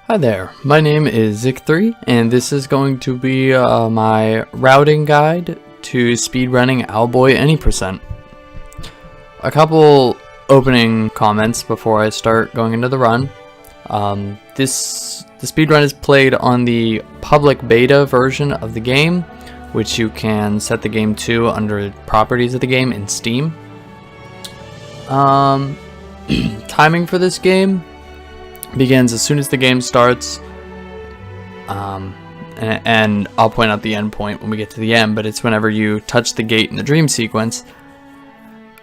Hi there, my name is Zik3 and this is going to be my routing guide to speedrunning Owlboy Any %. A couple opening comments before I start going into the run. The speedrun is played on the public beta version of the game, which you can set the game to under properties of the game in Steam. Timing for this game begins as soon as the game starts, and I'll point out the end point when we get to the end, but it's whenever you touch the gate in the dream sequence.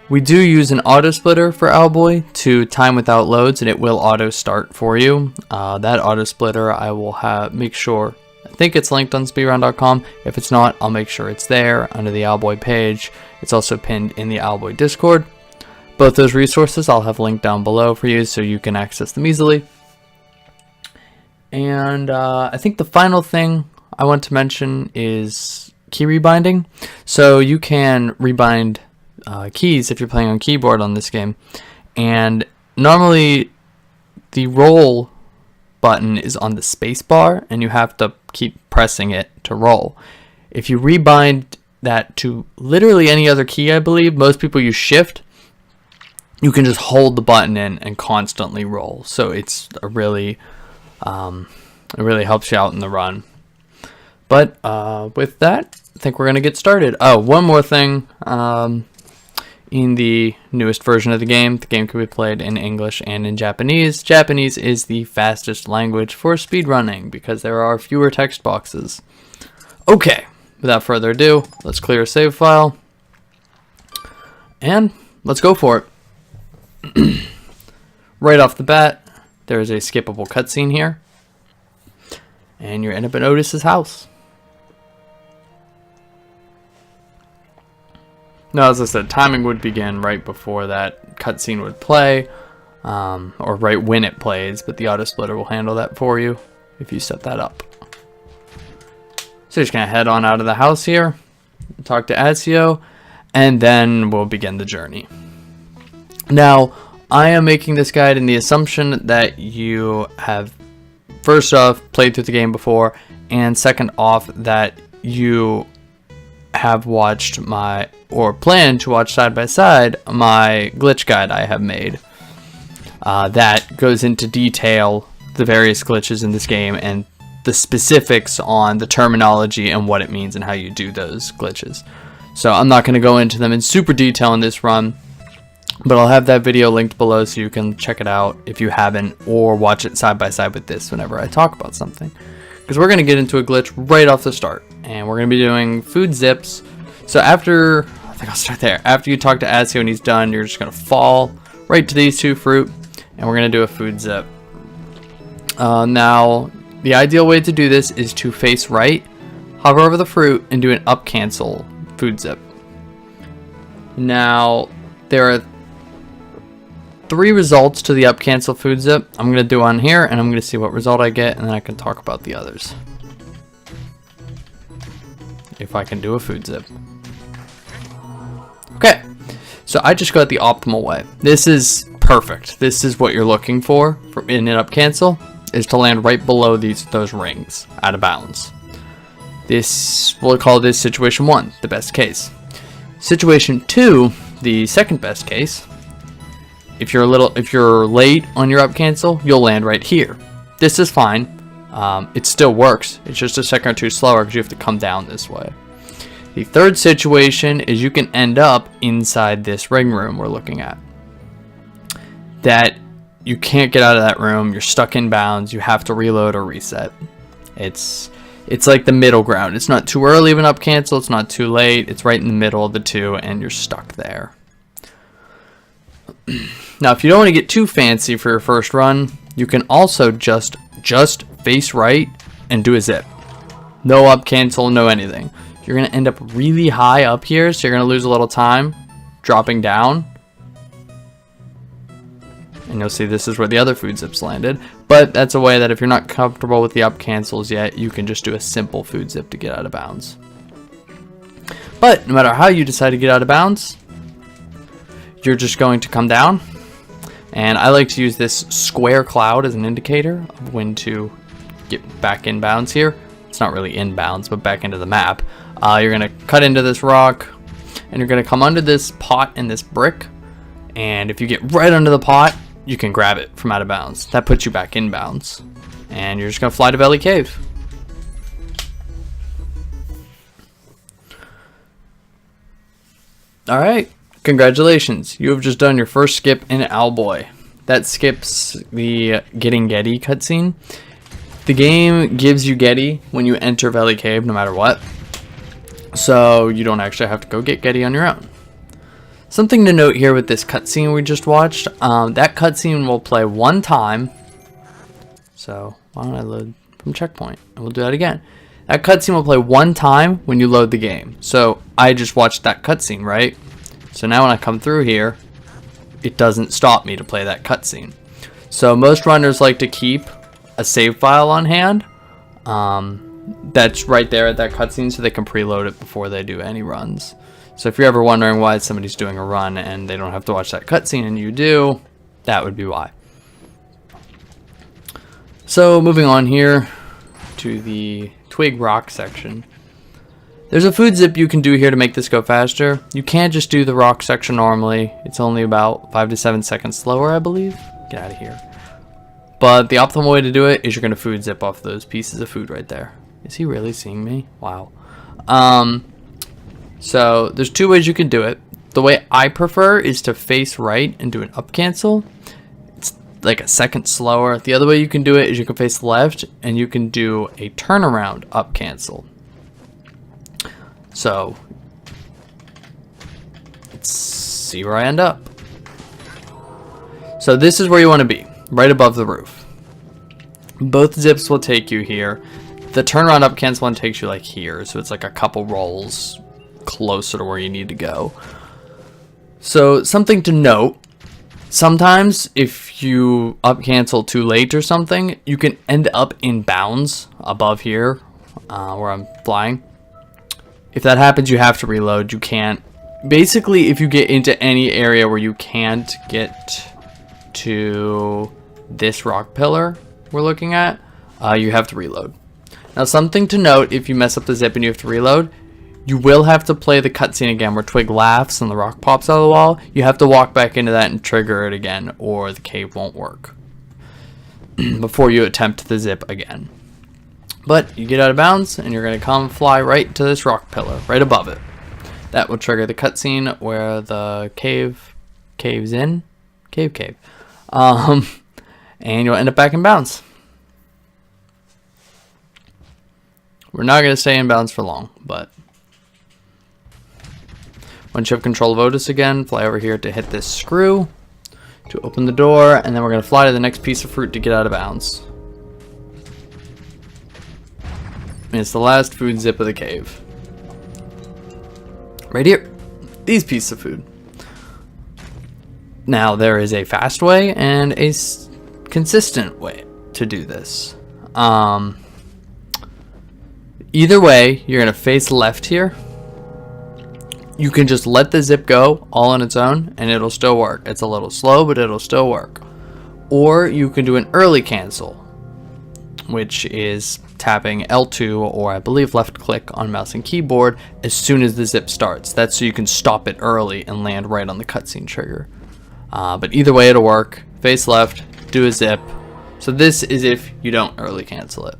We do use an auto splitter for Owlboy to time without loads, and it will auto start for you. That auto splitter I will make sure, I think it's linked on speedrun.com. If it's not, I'll make sure it's there under the Owlboy page. It's also pinned in the Owlboy Discord. Both those resources I'll have linked down below for you so you can access them easily. And I think the final thing I want to mention is key rebinding. So you can rebind keys if you're playing on keyboard on this game. And normally the roll button is on the space bar and you have to keep pressing it to roll. If you rebind that to literally any other key, I believe, most people use shift, you can just hold the button in and constantly roll. So it's a really it really helps you out in the run. But with that, I think we're gonna get started. Oh, one more thing. In the newest version of the game can be played in English and in Japanese. Japanese is the fastest language for speedrunning because there are fewer text boxes. Okay, without further ado, let's clear a save file and let's go for it. Right off the bat, there is a skippable cutscene here, and you're end up at Otis's house. Now, as I said, timing would begin right before that cutscene would play, or right when it plays, but the auto splitter will handle that for you if you set that up. So you're just gonna head on out of the house here, talk to Azio, and then we'll begin the journey. Now, I am making this guide in the assumption that you have, first off, played through the game before, and second off, that you have watched or plan to watch side by side my glitch guide I have made. That goes into detail the various glitches in this game and the specifics on the terminology and what it means and how you do those glitches. So I'm not going to go into them in super detail in this run, but I'll have that video linked below so you can check it out if you haven't, or watch it side by side with this whenever I talk about something. Because we're going to get into a glitch right off the start, and we're going to be doing food zips. So I think I'll start there. After you talk to Azio and he's done, you're just going to fall right to these two fruit, and we're going to do a food zip. Now, the ideal way to do this is to face right, hover over the fruit, and do an up cancel food zip. Now, there are 3 results to the up cancel food zip. I'm going to do on here, and I'm going to see what result I get, and then I can talk about the others. If I can do a food zip. Okay, so I just got the optimal way. This is perfect. This is what you're looking for in an up cancel, is to land right below those rings, out of bounds. We'll call this situation 1, the best case. Situation 2, the second best case. If you're late on your up cancel, you'll land right here. This is fine. It still works. It's just a second or two slower because you have to come down this way. The third situation is you can end up inside this ring room we're looking at. That you can't get out of that room. You're stuck in bounds. You have to reload or reset. It's like the middle ground. It's not too early of an up cancel. It's not too late. It's right in the middle of the two, and you're stuck there. Now, if you don't want to get too fancy for your first run, you can also just face right and do a zip. No up cancel, no anything. You're going to end up really high up here, so you're going to lose a little time dropping down. And you'll see this is where the other food zips landed. But that's a way that if you're not comfortable with the up cancels yet, you can just do a simple food zip to get out of bounds. But no matter how you decide to get out of bounds, you're just going to come down And I like to use this square cloud as an indicator of when to get back in bounds here. It's not really in bounds, but back into the map. You're going to cut into this rock, and you're going to come under this pot and this brick. And if you get right under the pot, you can grab it from out of bounds. That puts you back in bounds. And you're just going to fly to Belly Cave. Alright, congratulations. You have just done your first skip in Owlboy. That skips the getting Getty cutscene. The game gives you Getty when you enter Belly Cave no matter what. So you don't actually have to go get Getty on your own. Something to note here with this cutscene we just watched, that cutscene will play one time. So why don't I load from checkpoint and we'll do that again. That cutscene will play one time when you load the game. So I just watched that cutscene, right? So now when I come through here, it doesn't stop me to play that cutscene. So most runners like to keep a save file on hand. That's right there at that cutscene, so they can preload it before they do any runs. So if you're ever wondering why somebody's doing a run and they don't have to watch that cutscene and you do, that would be why. So moving on here to the Twig Rock section. There's a food zip you can do here to make this go faster. You can't just do the rock section normally. It's only about 5 to 7 seconds slower, I believe. Get out of here. But the optimal way to do it is you're going to food zip off those pieces of food right there. Is he really seeing me? Wow. So there's two ways you can do it. The way I prefer is to face right and do an up cancel. It's like a second slower. The other way you can do it is you can face left and you can do a turnaround up cancel. So let's see where I end up. So this is where you want to be, right above the roof. Both zips will take you here. The turnaround up cancel one takes you like here, so it's like a couple rolls closer to where you need to go. So something to note, sometimes if you up cancel too late or something, you can end up in bounds above here where I'm flying. If that happens, you have to reload. You can't. Basically, if you get into any area where you can't get to this rock pillar we're looking at, you have to reload. Now, something to note, if you mess up the zip and you have to reload, you will have to play the cutscene again where Twig laughs and the rock pops out of the wall. You have to walk back into that and trigger it again, or the cave won't work before you attempt the zip again. But you get out of bounds and you're going to come fly right to this rock pillar right above it. That will trigger the cutscene where the caves in. Cave. And you'll end up back in bounds. We're not going to stay in bounds for long, but once you have control of Otis again, fly over here to hit this screw to open the door, and then we're going to fly to the next piece of fruit to get out of bounds. And it's the last food zip of the cave. Right here. These pieces of food. Now, there is a fast way and a consistent way to do this. Either way, you're going to face left here. You can just let the zip go all on its own and it'll still work. It's a little slow, but it'll still work. Or you can do an early cancel, which is tapping L2 or I believe left click on mouse and keyboard as soon as the zip starts. That's so you can stop it early and land right on the cutscene trigger. But either way it'll work. Face left, do a zip. So this is if you don't early cancel it.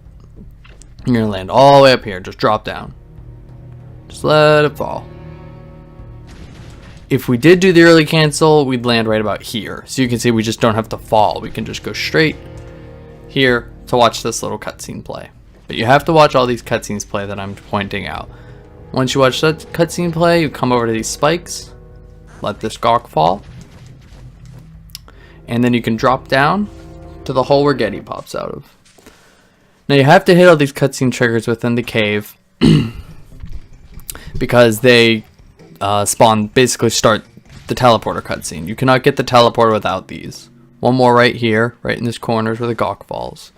You're going to land all the way up here. Just drop down. Just let it fall. If we did do the early cancel, we'd land right about here. So you can see we just don't have to fall. We can just go straight here to watch this little cutscene play. But you have to watch all these cutscenes play that I'm pointing out. Once you watch that cutscene play, you come over to these spikes. Let this gawk fall. And then you can drop down to the hole where Getty pops out of. Now you have to hit all these cutscene triggers within the cave because they basically start the teleporter cutscene. You cannot get the teleporter without these. One more right here, right in this corner is where the gawk falls.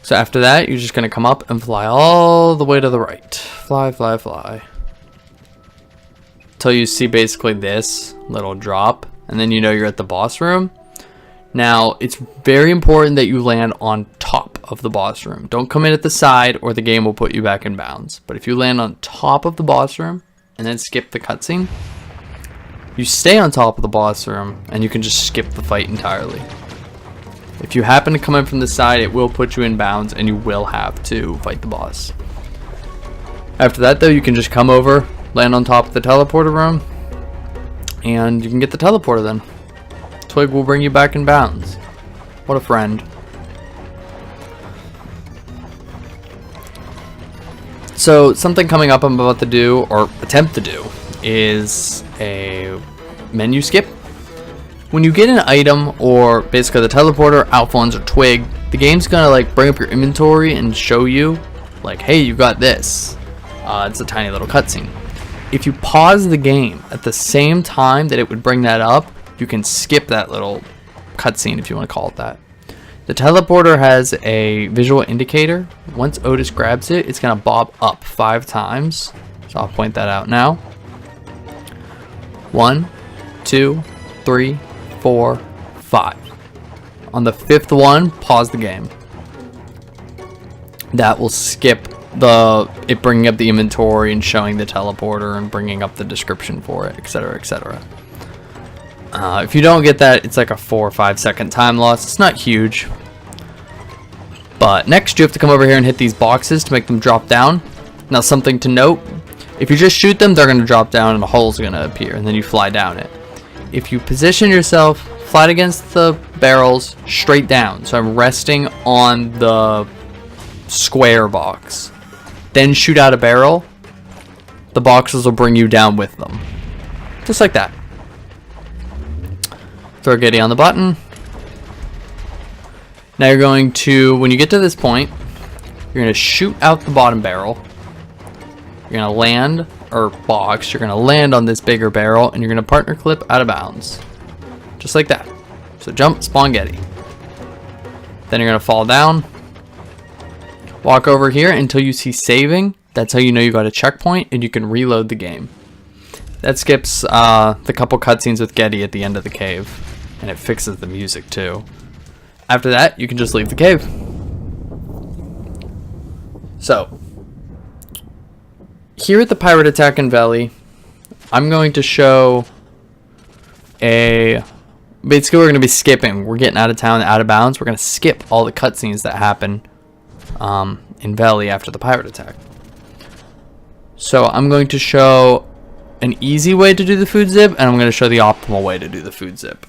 So after that, you're just going to come up and fly all the way to the right. Fly, fly, fly. Till you see basically this little drop. and then you know you're at the boss room. Now, it's very important that you land on top of the boss room. Don't come in at the side or the game will put you back in bounds. But if you land on top of the boss room and then skip the cutscene, you stay on top of the boss room and you can just skip the fight entirely. If you happen to come in from the side, it will put you in bounds and you will have to fight the boss. After that though, you can just come over, land on top of the teleporter room, and you can get the teleporter then. Twig will bring you back in bounds. What a friend. So something coming up I'm about to do, or attempt to do, is a menu skip. When you get an item, or basically the teleporter, Alphonse, or Twig, the game's gonna like bring up your inventory and show you like, hey, you got this. It's a tiny little cutscene. If you pause the game at the same time that it would bring that up, you can skip that little cutscene if you want to call it that. The teleporter has a visual indicator. Once Otis grabs it, it's going to bob up 5 times. So I'll point that out now. 1, 2, 3, 4, 5. On the 5th one, pause the game. That will skip it bringing up the inventory and showing the teleporter and bringing up the description for it, etc., etc. If you don't get that, it's like a 4 or 5 second time loss. It's not huge. But next, you have to come over here and hit these boxes to make them drop down. Now, something to note, if you just shoot them, they're going to drop down and a hole's going to appear, and then you fly down it. If you position yourself flat against the barrels, straight down, so I'm resting on the square box, then shoot out a barrel, the boxes will bring you down with them. Just like that. Throw Getty on the button. Now you're going to, when you get to this point, you're going to shoot out the bottom barrel. You're going to land, or box, you're going to land on this bigger barrel, and you're going to partner clip out of bounds. Just like that. So jump, spawn Getty. Then you're going to fall down. Walk over here until you see saving. That's how you know you got a checkpoint, and you can reload the game. That skips the couple cutscenes with Getty at the end of the cave, and it fixes the music too. After that, you can just leave the cave. So, here at the Pirate Attack in Valley, I'm going to show basically we're going to be skipping. We're getting out of town, out of bounds. We're going to skip all the cutscenes that happen in Valley after the Pirate Attack. So I'm going to show an easy way to do the food zip, and I'm going to show the optimal way to do the food zip.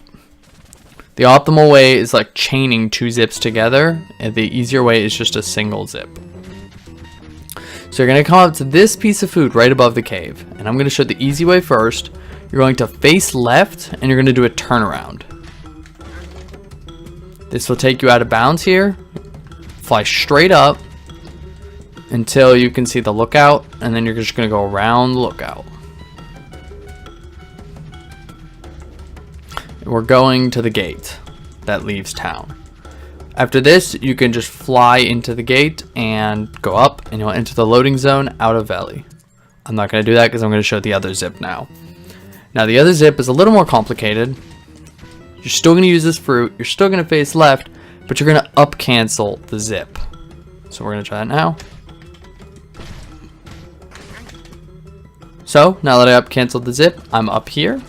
The optimal way is like chaining 2 zips together, and the easier way is just a single zip. So you're going to come up to this piece of food right above the cave, and I'm going to show the easy way first. You're going to face left, and you're going to do a turnaround. This will take you out of bounds here. Fly straight up until you can see the lookout, and then you're just going to go around the lookout. We're going to the gate that leaves town. After this, you can just fly into the gate and go up, and you'll enter the loading zone out of Valley. I'm not going to do that because I'm going to show the other zip now. Now, the other zip is a little more complicated. You're still going to use this fruit. You're still going to face left, but you're going to up cancel the zip. So we're going to try that now. So now that I up canceled the zip, I'm up here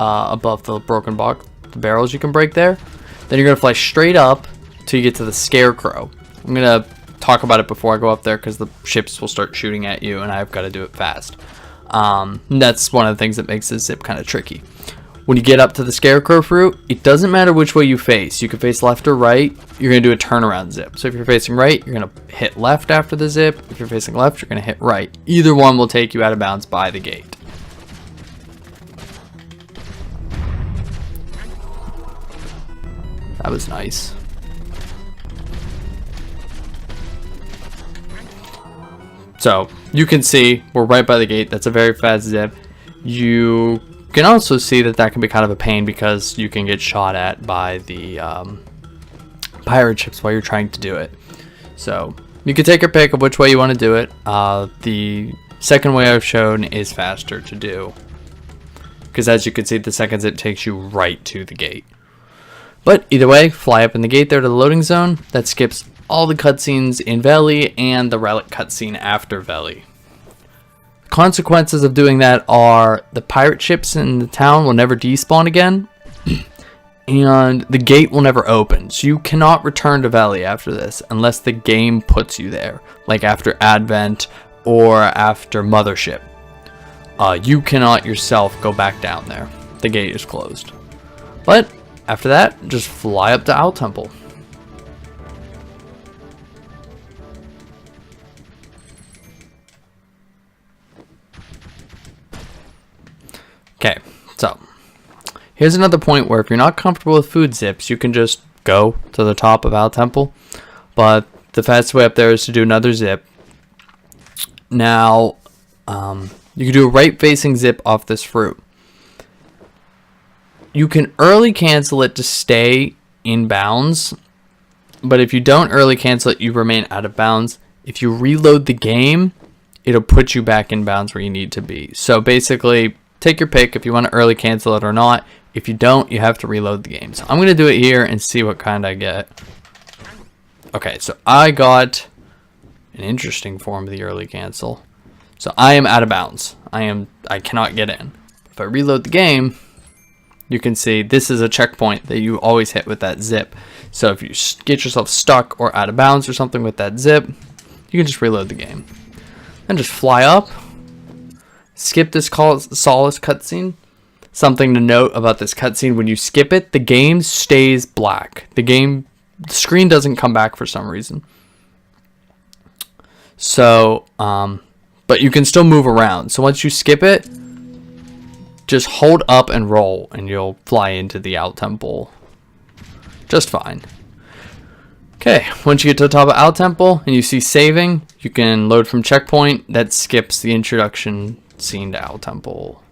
above the broken box, the barrels you can break there. Then you're going to fly straight up till you get to the scarecrow. I'm going to talk about it before I go up there because the ships will start shooting at you and I've got to do it fast. That's one of the things that makes this zip kind of tricky. When you get up to the scarecrow fruit, it doesn't matter which way you face. You can face left or right. You're going to do a turnaround zip. So if you're facing right, you're going to hit left after the zip. If you're facing left, you're going to hit right. Either one will take you out of bounds by the gate. That was nice. So you can see we're right by the gate. That's a very fast zip. You can also see that can be kind of a pain because you can get shot at by the pirate ships while you're trying to do it. So you can take your pick of which way you want to do it. The second way I've shown is faster to do because as you can see, the second zip takes you right to the gate. But either way, fly up in the gate there to the loading zone. That skips all the cutscenes in Valley and the relic cutscene after Valley. Consequences of doing that are the pirate ships in the town will never despawn again, and the gate will never open. So you cannot return to Valley after this unless the game puts you there, like after Advent or after Mothership. You cannot yourself go back down there. The gate is closed. But after that, just fly up to Owl Temple. Okay, so here's another point where if you're not comfortable with food zips, you can just go to the top of Owl Temple. But the fastest way up there is to do another zip. Now, you can do a right-facing zip off this fruit. You can early cancel it to stay in bounds, but if you don't early cancel it, you remain out of bounds. If you reload the game, it'll put you back in bounds where you need to be. So basically, take your pick if you want to early cancel it or not. If you don't, you have to reload the game. So I'm going to do it here and see what kind I get. Okay, so I got an interesting form of the early cancel. So I am out of bounds. I cannot get in. If I reload the game, you can see this is a checkpoint that you always hit with that zip. So if you get yourself stuck or out of bounds or something with that zip, you can just reload the game. And just fly up. Skip this Solace cutscene. Something to note about this cutscene, when you skip it, the game stays black. The screen doesn't come back for some reason. So, but you can still move around. So once you skip it, just hold up and roll and you'll fly into the Owl Temple just fine. Okay, once you get to the top of Owl Temple and you see saving, you can load from checkpoint. That skips the introduction scene to Owl Temple.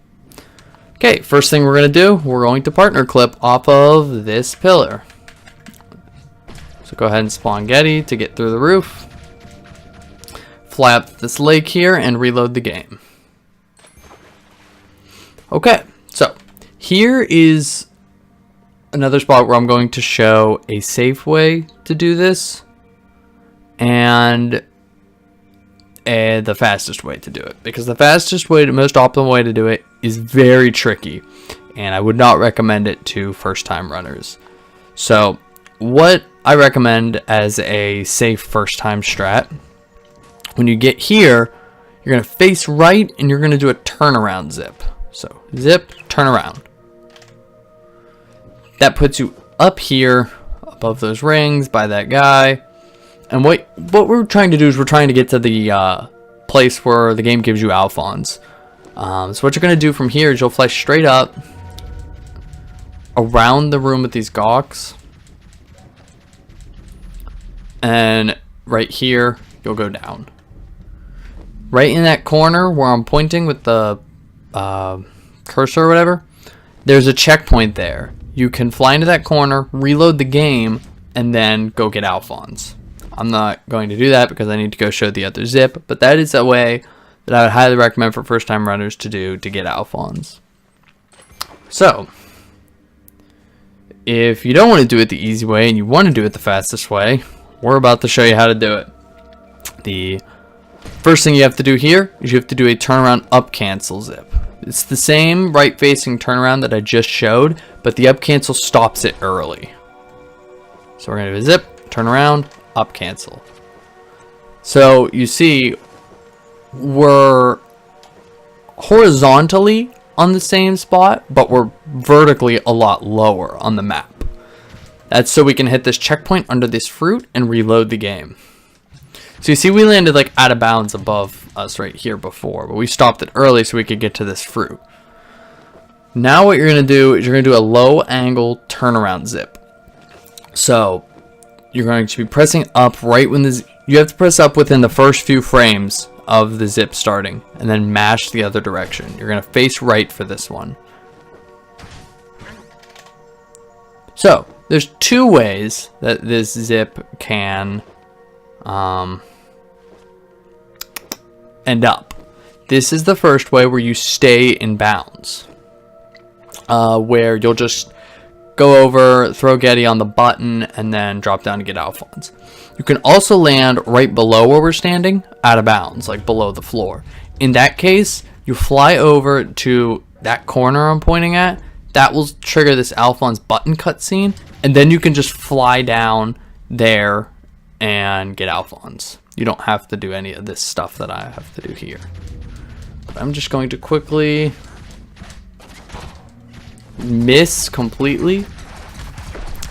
Okay, first thing we're going to do, we're going to partner clip off of this pillar. So go ahead and spawn Getty to get through the roof. Fly up this lake here and reload the game. Okay, so here is another spot where I'm going to show a safe way to do this and the fastest way to do it, because the fastest way, the most optimal way to do it is very tricky and I would not recommend it to first time runners. So what I recommend as a safe first time strat, when you get here, you're going to face right and you're going to do a turnaround zip. So zip, turn around. That puts you up here above those rings by that guy. And what we're trying to do is we're trying to get to the place where the game gives you Alphons. So what you're going to do from here is you'll fly straight up around the room with these gawks. And right here, you'll go down. Right in that corner where I'm pointing with the cursor or whatever, there's a checkpoint there. You can fly into that corner, reload the game, and then go get Alphons. I'm not going to do that because I need to go show the other zip, but that is a way that I would highly recommend for first time runners to do to get Alphons. So, if you don't want to do it the easy way and you want to do it the fastest way, we're about to show you how to do it. The first thing you have to do here is you have to do a turnaround up cancel zip. It's the same right facing turnaround that I just showed, but the up cancel stops it early. So we're going to do a zip, turn around, up cancel. So you see we're horizontally on the same spot, but we're vertically a lot lower on the map. That's so we can hit this checkpoint under this fruit and reload the game. So you see we landed like out of bounds above us right here before, but we stopped it early so we could get to this fruit. Now what you're going to do is you're going to do a low angle turnaround zip. So you're going to be pressing up right when you have to press up within the first few frames of the zip starting and then mash the other direction. You're going to face right for this one. So there's two ways that this zip can end up. This is the first way where you stay in bounds. where you'll just go over, throw Getty on the button, and then drop down to get Alphonse. You can also land right below where we're standing, out of bounds, like below the floor. In that case, you fly over to that corner I'm pointing at. That will trigger this Alphonse button cutscene, and then you can just fly down there and get Alphonse. You don't have to do any of this stuff that I have to do here. But I'm just going to quickly miss completely.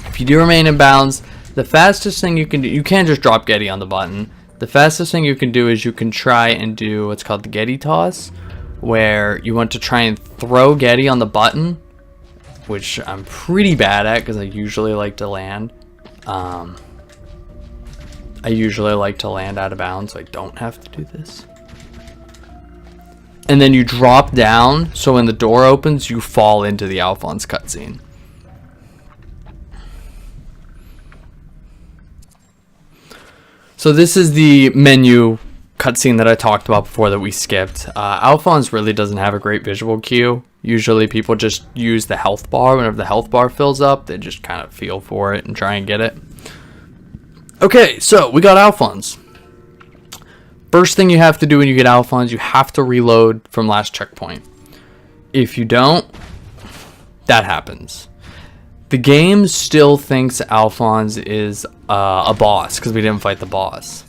If you do remain in bounds, the fastest thing you can do, you can't just drop Getty on the button. The fastest thing you can do is you can try and do what's called the Getty toss, where you want to try and throw Getty on the button, which I'm pretty bad at because I usually like to land. I usually like to land out of bounds, so I don't have to do this. And then you drop down, so when the door opens, you fall into the Alphonse cutscene. So this is the menu cutscene that I talked about before that we skipped. Alphonse really doesn't have a great visual cue. Usually people just use the health bar. Whenever the health bar fills up, they just kind of feel for it and try and get it. Okay, so we got Alphonse. First thing you have to do when you get Alphonse, you have to reload from last checkpoint. If you don't, that happens. The game still thinks Alphonse is a boss because we didn't fight the boss.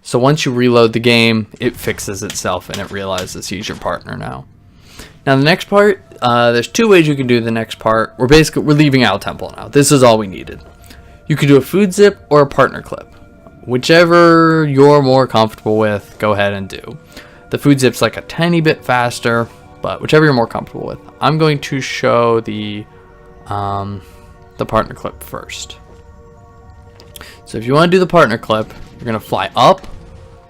So once you reload the game, it fixes itself and it realizes he's your partner now. Now the next part, there's two ways you can do the next part. We're leaving Owl Temple now. This is all we needed. You can do a food zip or a partner clip. Whichever you're more comfortable with, go ahead and do. The food zip's like a tiny bit faster, but whichever you're more comfortable with. I'm going to show the partner clip first. So if you want to do the partner clip, you're gonna fly up.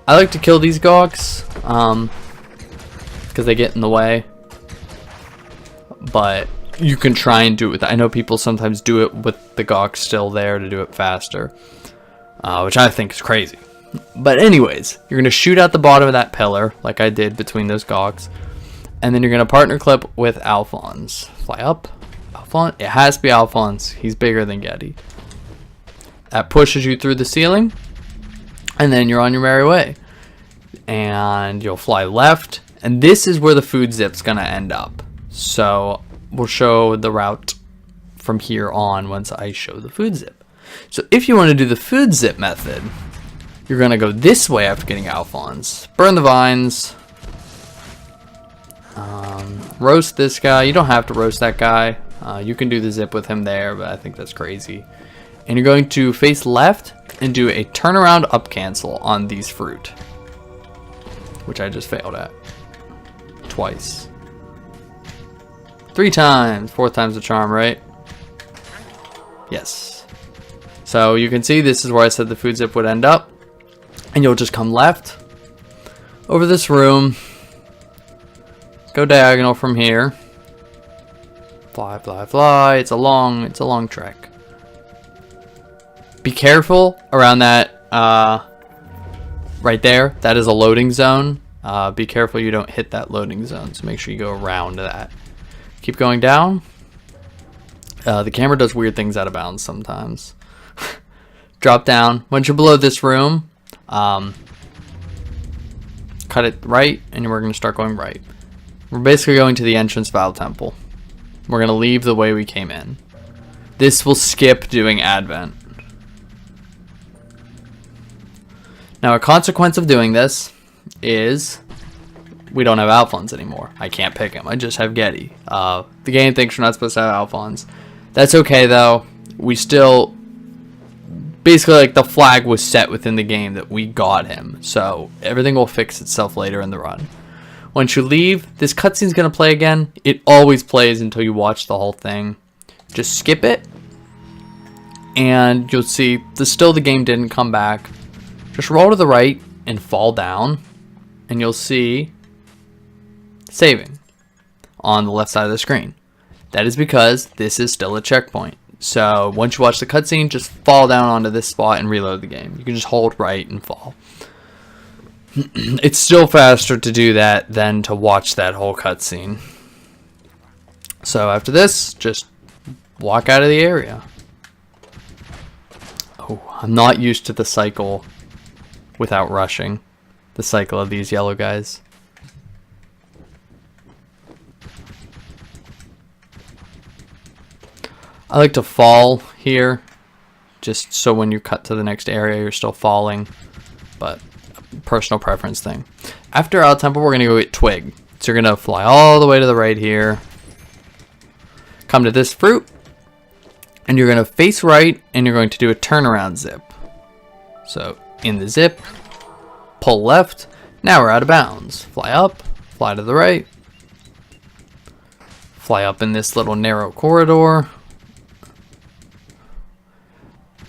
I like to kill these gawks because they get in the way, but you can try and do it with that. I know people sometimes do it with the gawks still there to do it faster, which I think is crazy. But anyways, you're gonna shoot out the bottom of that pillar like I did between those gawks, and then you're gonna partner clip with Alphonse. Fly up, Alphonse. It has to be Alphonse. He's bigger than Getty. That pushes you through the ceiling, and then you're on your merry way. And you'll fly left, and this is where the food zip's gonna end up. So we'll show the route from here on once I show the food zip. So if you want to do the food zip method, you're gonna go this way after getting Alphonse. Burn the vines. Roast this guy. You don't have to roast that guy. You can do the zip with him there, but I think that's crazy. And you're going to face left and do a turnaround up cancel on these fruit, which I just failed at twice. 3 times. 4th time's the charm, right? Yes. So you can see this is where I said the food zip would end up, and you'll just come left over this room, go diagonal from here, fly, fly, fly. It's a long trek. Be careful around that right there. That is a loading zone. Be careful you don't hit that loading zone, so make sure you go around that. Keep going down. The camera does weird things out of bounds sometimes. Drop down. Once you're below this room, cut it right, and we're going to start going right. We're basically going to the entrance of Owl Temple. We're going to leave the way we came in. This will skip doing Advent. Now, a consequence of doing this is we don't have Alphonse anymore. I can't pick him. I just have Getty. The game thinks we're not supposed to have Alphonse. That's okay, though. We still... Basically, like, the flag was set within the game that we got him. So, everything will fix itself later in the run. Once you leave, this cutscene's going to play again. It always plays until you watch the whole thing. Just skip it. And you'll see the game didn't come back. Just roll to the right and fall down, and you'll see saving on the left side of the screen. That is because this is still a checkpoint. So once you watch the cutscene, just fall down onto this spot and reload the game. You can just hold right and fall. It's still faster to do that than to watch that whole cutscene. So after this, just walk out of the area. Oh, I'm not used to the cycle without rushing. The cycle of these yellow guys. I like to fall here, just so when you cut to the next area, you're still falling, but a personal preference thing. After Owl Temple, we're going to go get Twig. So you're going to fly all the way to the right here, come to this fruit, and you're going to face right, and you're going to do a turnaround zip. So in the zip, pull left, now we're out of bounds. Fly up, fly to the right, fly up in this little narrow corridor.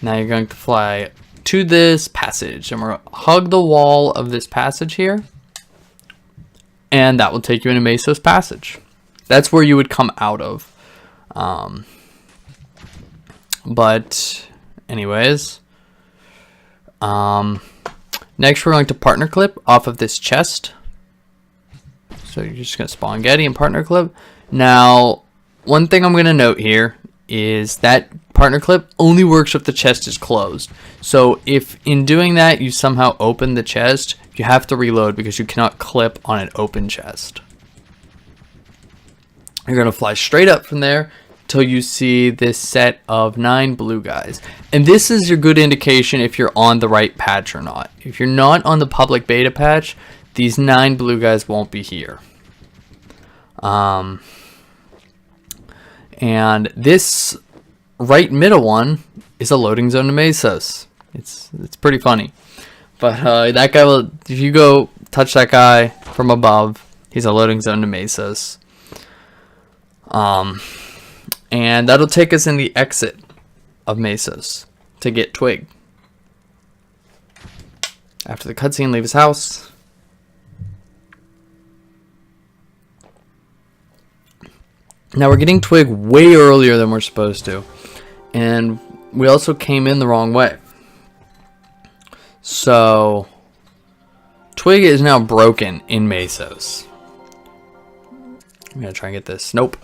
Now you're going to fly to this passage, and we're going to hug the wall of this passage here, and that will take you into Mesos Passage. That's where you would come out of. But anyways, next we're going to partner clip off of this chest. So you're just going to spawn Getty and partner clip. Now, one thing I'm going to note here is that partner clip only works if the chest is closed. So if in doing that you somehow open the chest, you have to reload because you cannot clip on an open chest. You're going to fly straight up from there till you see this set of 9 blue guys. And this is your good indication if you're on the right patch or not. If you're not on the public beta patch, these 9 blue guys won't be here. And this right middle one is a loading zone to Mesos. It's pretty funny. But that guy will, if you go touch that guy from above, he's a loading zone to Mesos. And that'll take us in the exit of Mesos to get Twig. After the cutscene, leave his house. Now we're getting Twig way earlier than we're supposed to. And we also came in the wrong way. So Twig is now broken in Mesos. I'm going to try and get this. Nope.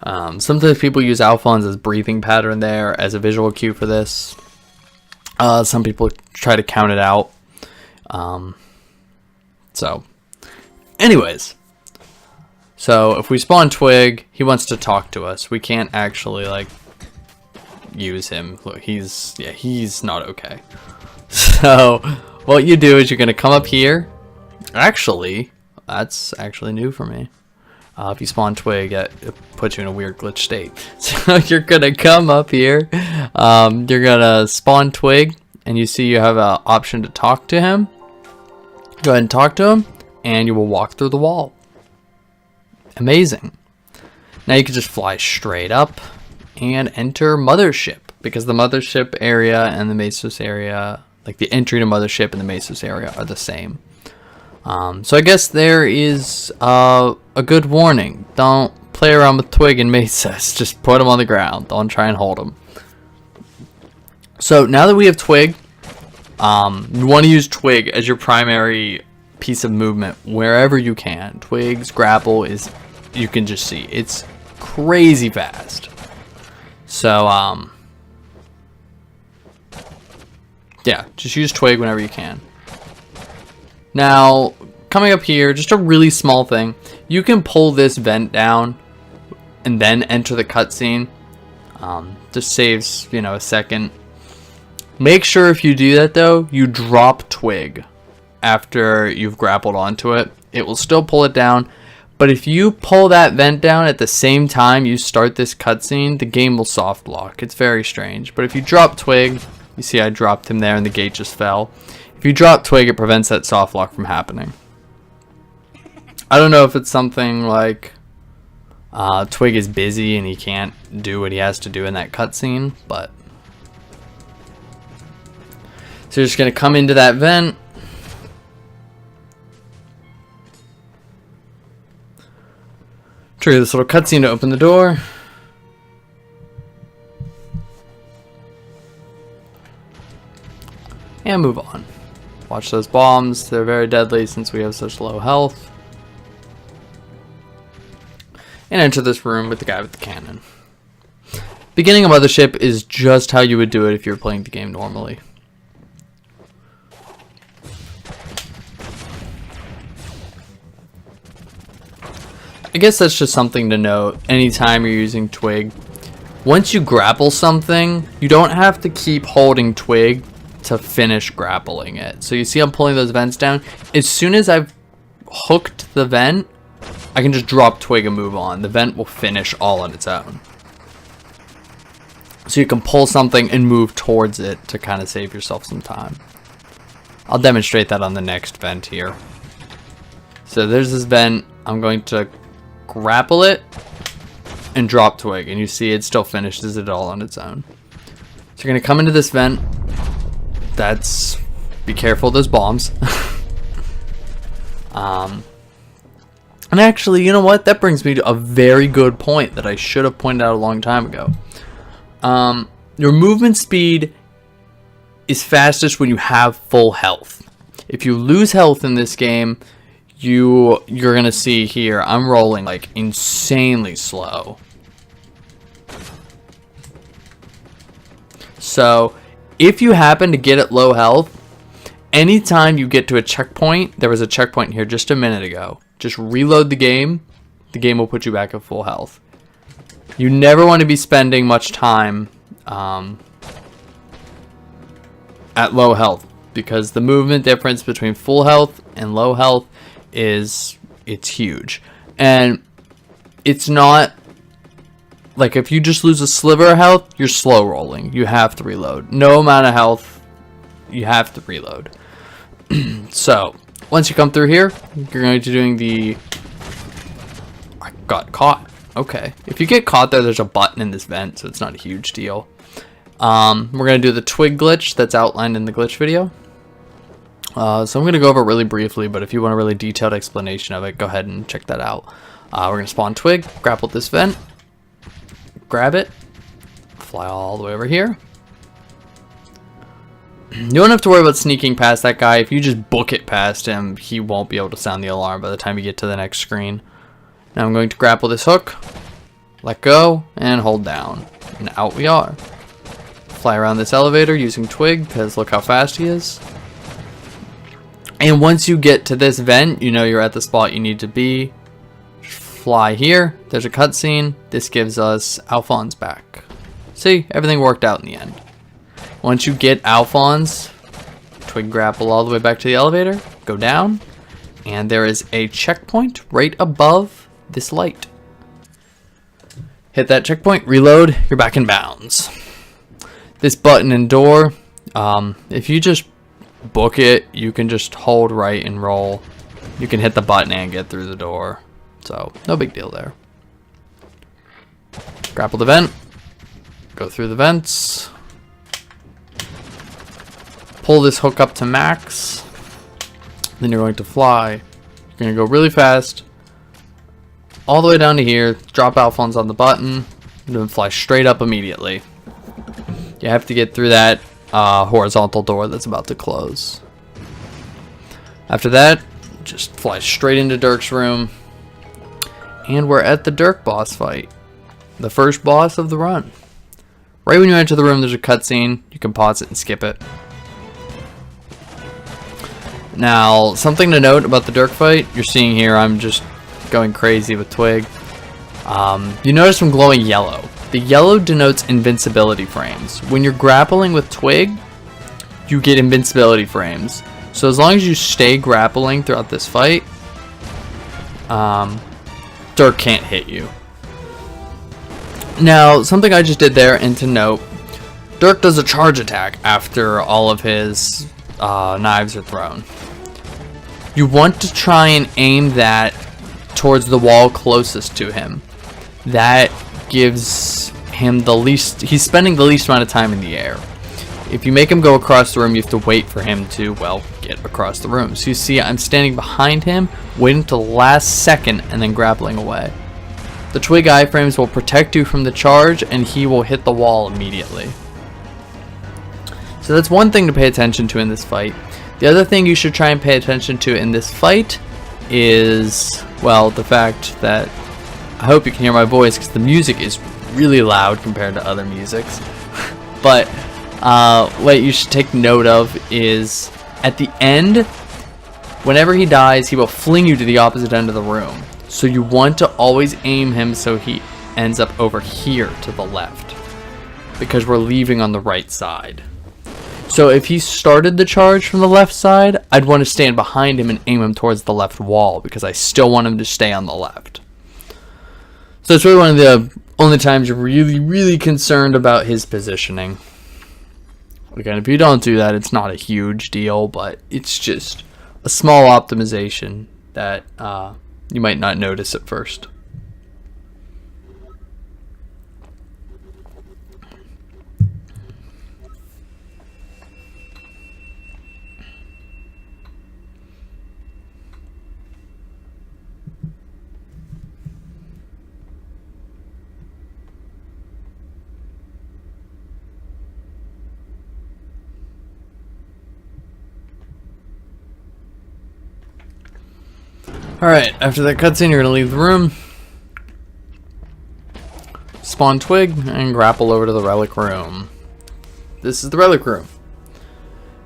Sometimes people use Alphonse's breathing pattern there as a visual cue for this. Some people try to count it out. So anyways. So if we spawn Twig, he wants to talk to us. We can't actually like use him. Look, he's not okay. So what you do is you're gonna come up here. Actually, that's actually new for me. If you spawn Twig, it puts you in a weird glitch state. So you're gonna come up here. You're gonna spawn Twig, and you see you have an option to talk to him. Go ahead and talk to him, and you will walk through the wall. Amazing. Now you can just fly straight up and enter Mothership, because the Mothership area and the Mesos area, like the entry to Mothership and the Mesos area, are the same. So I guess there is a good warning. Don't play around with Twig and Mesos. Just put him on the ground. Don't try and hold him. So now that we have Twig, you want to use Twig as your primary piece of movement wherever you can. Twig's grapple is, you can just see, it's crazy fast. So yeah, just use Twig whenever you can. Now coming up here, just a really small thing, you can pull this vent down and then enter the cutscene. Just saves, you know, a second. Make sure if you do that though, you drop Twig after you've grappled onto it. It will still pull it down, but if you pull that vent down at the same time you start this cutscene, the game will soft lock. It's very strange. But if you drop Twig, you see I dropped him there and the gate just fell. If you drop Twig, it prevents that soft lock from happening. I don't know if it's something like Twig is busy and he can't do what he has to do in that cutscene, but so you're just gonna come into that vent. Trigger this little cutscene to open the door. And move on. Watch those bombs. They're very deadly since we have such low health. and enter this room with the guy with the cannon. Beginning a mothership is just how you would do it if you were playing the game normally. I guess that's just something to note anytime you're using twig. Once you grapple something, you don't have to keep holding twig to finish grappling it. So you see I'm pulling those vents down. As soon as I've hooked the vent, I can just drop twig and move on. The vent will finish all on its own. So you can pull something and move towards it to kind of save yourself some time. I'll demonstrate that on the next vent here. So there's this vent. I'm going to grapple it and drop twig, and you see it still finishes it all on its own. So you're going to come into this vent. Be careful of those bombs. And actually, you know what? That brings me to a very good point that I should have pointed out a long time ago. Your movement speed is fastest when you have full health. If you lose health in this game, you're gonna see here I'm rolling like insanely slow. So if you happen to get at low health, anytime you get to a checkpoint, there was a checkpoint here just a minute ago, just reload the game will put you back at full health. You never want to be spending much time at low health, because the movement difference between full health and low health it's huge. And it's not like if you just lose a sliver of health, you're slow rolling. You have to reload. No amount of health, you have to reload. So once you come through here, you're going to doing the... I got caught. Okay. If you get caught there's a button in this vent, so it's not a huge deal. We're going to do the twig glitch that's outlined in the glitch video. So I'm going to go over it really briefly, but if you want a really detailed explanation of it, go ahead and check that out. We're going to spawn twig, grapple this vent, grab it, fly all the way over here. You don't have to worry about sneaking past that guy. If you just book it past him, he won't be able to sound the alarm by the time you get to the next screen. Now I'm going to grapple this hook, let go, and hold down. And out we are. Fly around this elevator using twig, because look how fast he is. And once you get to this vent, you know you're at the spot you need to be. Fly here. There's a cutscene. This gives us Alphonse back. See, everything worked out in the end. Once you get Alphonse, twig grapple all the way back to the elevator, go down, and there is a checkpoint right above this light. Hit that checkpoint, reload, you're back in bounds. This button and door, if you just book it, you can just hold right and roll. You can hit the button and get through the door. So, no big deal there. Grapple the vent. Go through the vents. Pull this hook up to max. Then you're going to fly. You're going to go really fast. All the way down to here. Drop Alphonse on the button. And then fly straight up immediately. You have to get through that horizontal door that's about to close. After that, just fly straight into Dirk's room, and we're at the Dirk boss fight, the first boss of the run. Right when you enter the room, there's a cutscene. You can pause it and skip it. Now, something to note about the Dirk fight, you're seeing here I'm just going crazy with twig. You notice I'm glowing yellow. The yellow denotes invincibility frames. When you're grappling with twig, you get invincibility frames. So as long as you stay grappling throughout this fight, Dirk can't hit you. Now, something I just did there, and to note, Dirk does a charge attack after all of his knives are thrown. You want to try and aim that towards the wall closest to him. That gives him the least, he's spending the least amount of time in the air. If you make him go across the room, you have to wait for him to, well, get across the room. So you see I'm standing behind him, waiting till the last second, and then grappling away. The twig iframes will protect you from the charge, and he will hit the wall immediately. So that's one thing to pay attention to in this fight. The other thing you should try and pay attention to in this fight is, well, the fact that I hope you can hear my voice because the music is really loud compared to other musics. But what you should take note of is at the end, whenever he dies, he will fling you to the opposite end of the room. So you want to always aim him so he ends up over here to the left, because we're leaving on the right side. So if he started the charge from the left side, I'd want to stand behind him and aim him towards the left wall, because I still want him to stay on the left. So it's really one of the only times you're really concerned about his positioning. Again, if you don't do that, it's not a huge deal, but it's just a small optimization that you might not notice at first. Alright, after that cutscene, you're going to leave the room, spawn Twig, and grapple over to the relic room. This is the relic room.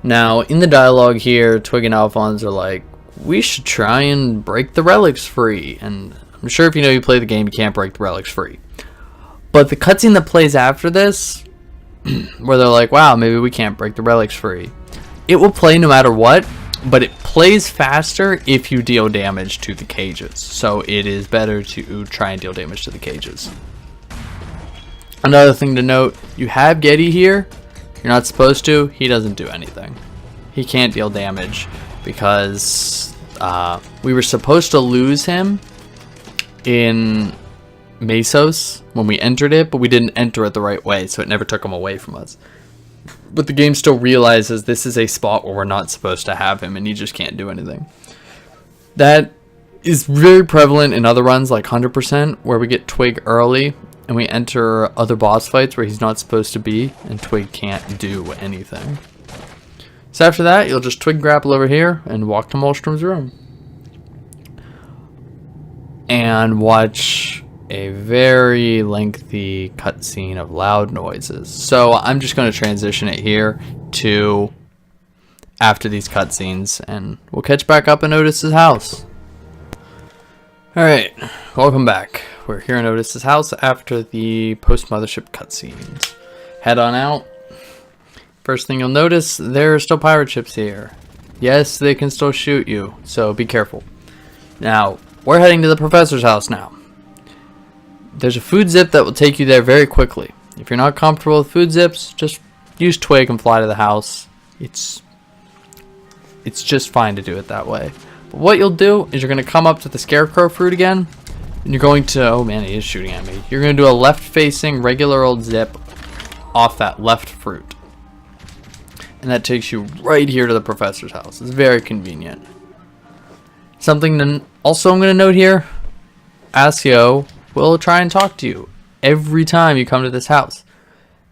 Now, in the dialogue here, Twig and Alphonse are like, we should try and break the relics free. And I'm sure if you play the game, you can't break the relics free. But the cutscene that plays after this, where they're like, wow, maybe we can't break the relics free, it will play no matter what. But it plays faster if you deal damage to the cages. So it is better to try and deal damage to the cages. Another thing to note, you have Getty here. You're not supposed to. He doesn't do anything. He can't deal damage because we were supposed to lose him in Mesos when we entered it, but we didn't enter it the right way, so it never took him away from us. But the game still realizes this is a spot where we're not supposed to have him, and he just can't do anything. That is very prevalent in other runs like 100%, where we get Twig early, and we enter other boss fights where he's not supposed to be, and Twig can't do anything. So after that, you'll just Twig grapple over here, and walk to Molstrom's room. And watch a very lengthy cutscene of loud noises. So I'm just going to transition it here to after these cutscenes, and we'll catch back up in Otis's house. Alright, welcome back. We're here in Otis's house after the post-mothership cutscenes. Head on out. First thing you'll notice, there are still pirate ships here. Yes, they can still shoot you, so be careful. Now, we're heading to the professor's house now. There's a food zip that will take you there very quickly. If you're not comfortable with food zips, just use Twig and fly to the house. It's just fine to do it that way. But what you'll do is you're going to come up to the scarecrow fruit again, and you're going to, oh man, he is shooting at me. You're going to do a left-facing regular old zip off that left fruit. And that takes you right here to the professor's house. It's very convenient. Something also I'm going to note here, Asio will try and talk to you every time you come to this house.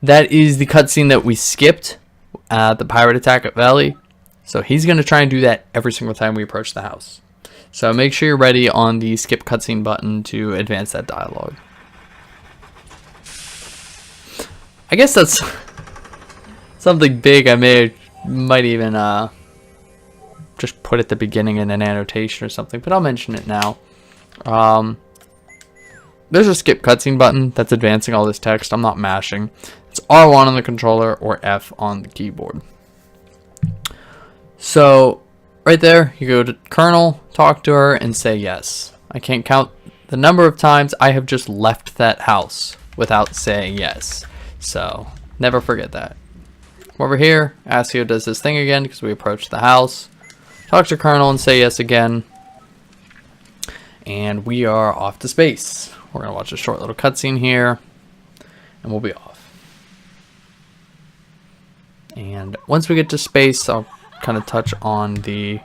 That is the cutscene that we skipped at the pirate attack at Valley. So he's going to try and do that every single time we approach the house. So make sure you're ready on the skip cutscene button to advance that dialogue. I guess that's something big I might even just put at the beginning in an annotation or something, but I'll mention it now. There's a skip cutscene button that's advancing all this text. I'm not mashing. It's R1 on the controller or F on the keyboard. So right there, you go to Colonel, talk to her, and say yes. I can't count the number of times I have just left that house without saying yes. So never forget that. Over here, Asio does this thing again because we approach the house. Talk to Colonel and say yes again. And we are off to space. We're going to watch a short little cutscene here, and we'll be off. And once we get to space, I'll kind of touch on the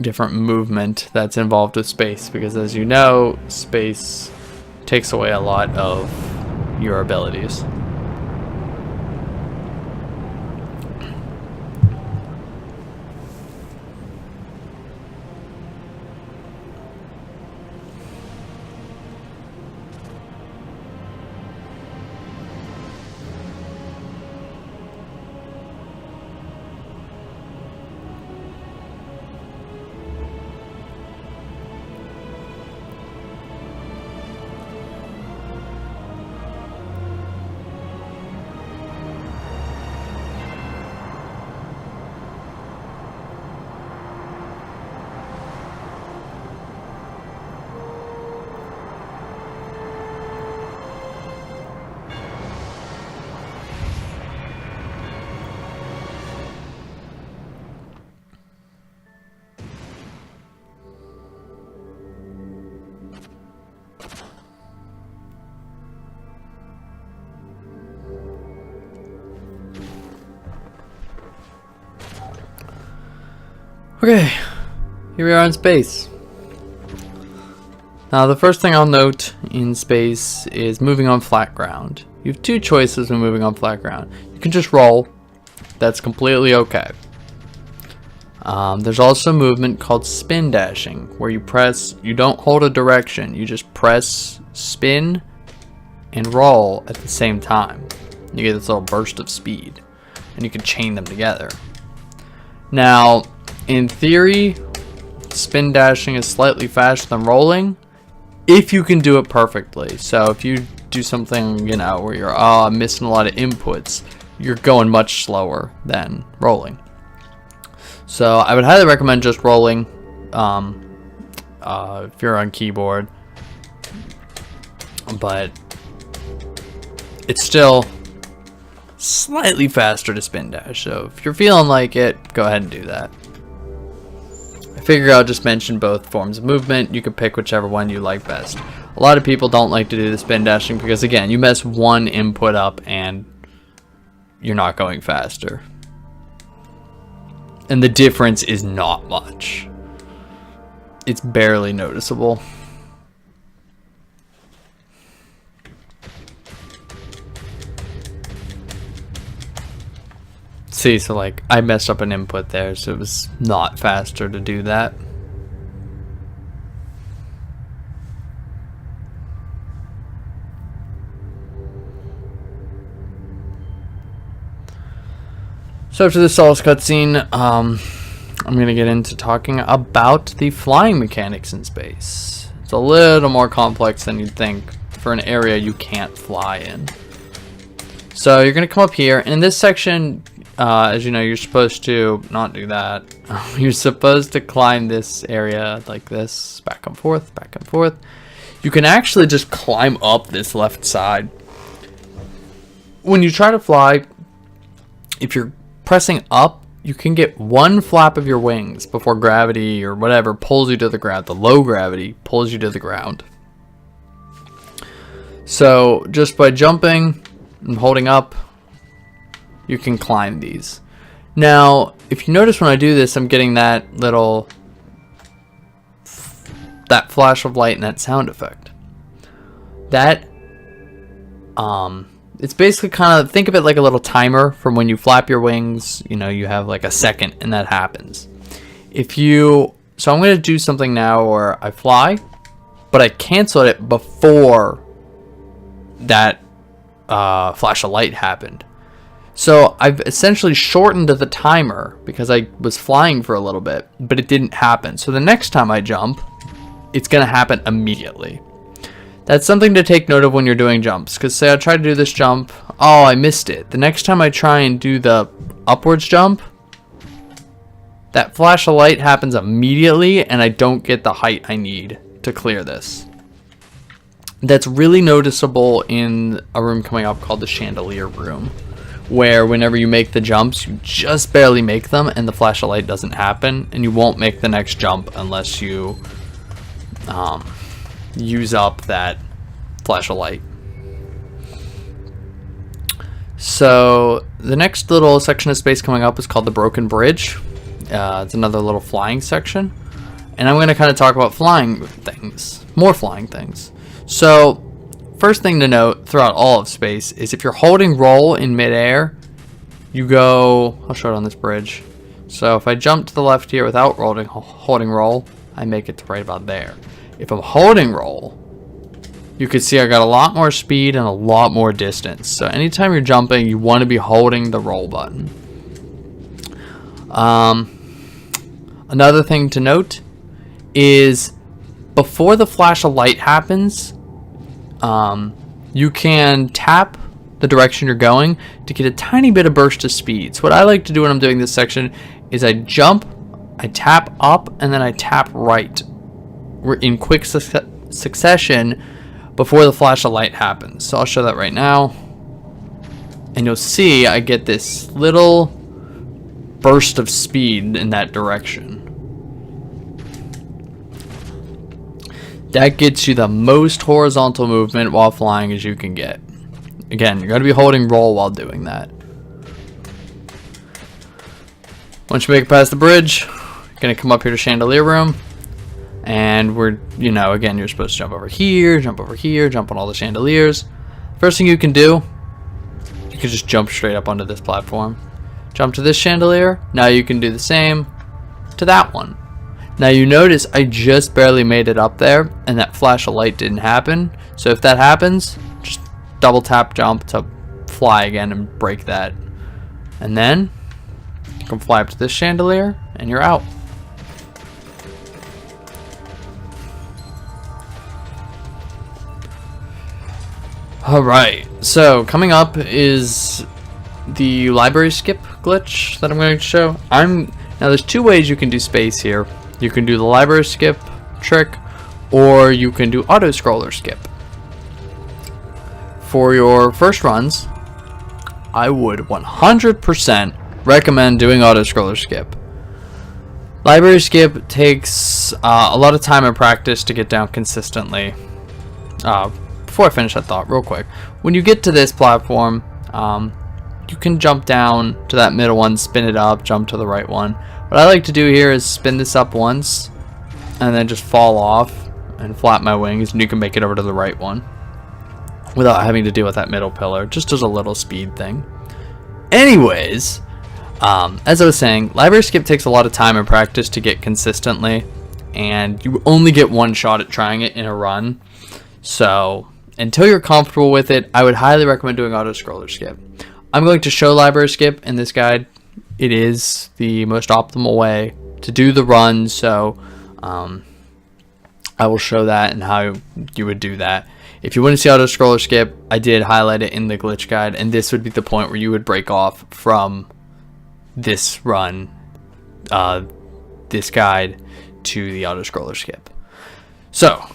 different movement that's involved with space, because as you know, space takes away a lot of your abilities. Okay, here we are in space. Now the first thing I'll note in space is moving on flat ground. You have two choices when moving on flat ground. You can just roll. That's completely okay. There's also a movement called spin dashing, where you don't hold a direction, you just press spin and roll at the same time. You get this little burst of speed, and you can chain them together. Now, in theory, spin dashing is slightly faster than rolling, if you can do it perfectly. So if you do something, where you're missing a lot of inputs, you're going much slower than rolling. So I would highly recommend just rolling if you're on keyboard, but it's still slightly faster to spin dash. So if you're feeling like it, go ahead and do that. I figure I'll just mention both forms of movement. You can pick whichever one you like best. A lot of people don't like to do the spin dashing because, again, you mess one input up and you're not going faster. And the difference is not much. It's barely noticeable. See, so like I messed up an input there, so it was not faster to do that. So after this Solace cutscene, I'm going to get into talking about the flying mechanics in space. It's a little more complex than you'd think for an area you can't fly in. So you're going to come up here, and in this section, as you know, you're supposed to not do that. You're supposed to climb this area like this, back and forth, back and forth. You can actually just climb up this left side. When you try to fly, if you're pressing up, you can get one flap of your wings before gravity or whatever pulls you to the ground. The low gravity pulls you to the ground. So just by jumping and holding up, you can climb these. Now, if you notice when I do this, I'm getting that flash of light and that sound effect. That it's basically kind of, think of it like a little timer from when you flap your wings. You have like a second and that happens. So I'm going to do something now where I fly, but I canceled it before that flash of light happened. So I've essentially shortened the timer because I was flying for a little bit, but it didn't happen. So the next time I jump, it's going to happen immediately. That's something to take note of when you're doing jumps, because say I try to do this jump, oh, I missed it. The next time I try and do the upwards jump, that flash of light happens immediately and I don't get the height I need to clear this. That's really noticeable in a room coming up called the chandelier room, where whenever you make the jumps, you just barely make them and the flash of light doesn't happen, and you won't make the next jump unless you use up that flash of light. So the next little section of space coming up is called the Broken Bridge. It's another little flying section, and I'm going to kind of talk about flying things, more flying things. So first thing to note throughout all of space is if you're holding roll in midair, you go, I'll show it on this bridge. So if I jump to the left here without holding roll, I make it to right about there. If I'm holding roll, you can see I got a lot more speed and a lot more distance. So anytime you're jumping, you want to be holding the roll button. Another thing to note is before the flash of light happens, you can tap the direction you're going to get a tiny bit of burst of speed. So what I like to do when I'm doing this section is I jump, I tap up, and then I tap right. We're in quick succession before the flash of light happens. So I'll show that right now. And you'll see I get this little burst of speed in that direction. That gets you the most horizontal movement while flying as you can get. Again, you're going to be holding roll while doing that. Once you make it past the bridge, Gonna come up here to chandelier room, and we're, you know, again, you're supposed to jump over here, jump on all the chandeliers. First thing you can do, you can just jump straight up onto this platform. Jump to this chandelier. Now you can do the same to that one. Now you notice I just barely made it up there, and that flash of light didn't happen. So if that happens, just double tap jump to fly again and break that. And then you can fly up to this chandelier, and you're out. Alright, so coming up is the library skip glitch that I'm going to show. Now there's two ways you can do space here. You can do the library skip trick, or you can do auto scroller skip. For your first runs, I would 100% recommend doing auto scroller skip. Library skip takes a lot of time and practice to get down consistently. Before I finish that thought real quick, when you get to this platform, you can jump down to that middle one, spin it up, jump to the right one. What I like to do here is spin this up once and then just fall off and flap my wings, and you can make it over to the right one without having to deal with that middle pillar, just as a little speed thing. Anyways, as I was saying, library skip takes a lot of time and practice to get consistently, and you only get one shot at trying it in a run. So until you're comfortable with it, I would highly recommend doing auto scroller skip. I'm going to show library skip in this guide. It is the most optimal way to do the run, so I will show that and how you would do that. If you want to see auto scroller skip, I did highlight it in the glitch guide, and this would be the point where you would break off from this run, this guide, to the auto scroller skip. So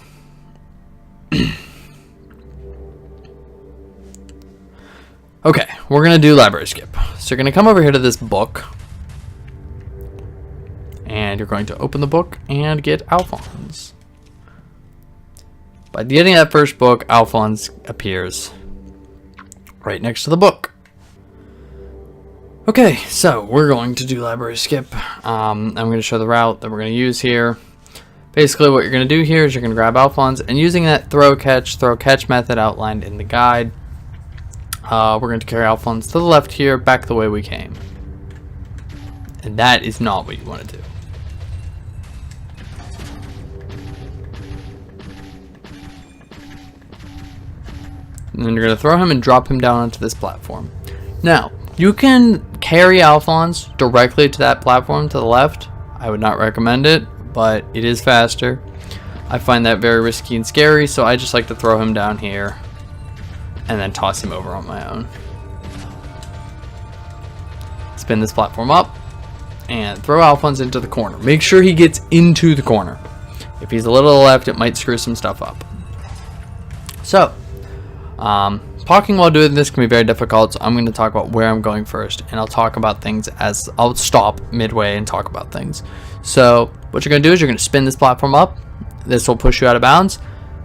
okay, we're gonna do library skip. So you're gonna come over here to this book, and you're going to open the book and get Alphonse. By the end of that first book, Alphonse appears right next to the book. Okay, so we're going to do library skip. I'm going to show the route that we're going to use here. Basically, what you're going to do here is you're going to grab Alphonse, and using that throw catch method outlined in the guide, we're going to carry Alphonse to the left here, back the way we came. And that is not what you want to do. And then you're going to throw him and drop him down onto this platform. Now, you can carry Alphonse directly to that platform to the left. I would not recommend it, but it is faster. I find that very risky and scary, so I just like to throw him down here and then toss him over on my own. Spin this platform up and throw Alphonse into the corner. Make sure he gets into the corner. If he's a little to the left, it might screw some stuff up. So, talking while doing this can be very difficult, so I'm going to talk about where I'm going first, and I'll talk about things as I'll stop midway and talk about things. So what you're going to do is you're going to spin this platform up. This will push you out of bounds.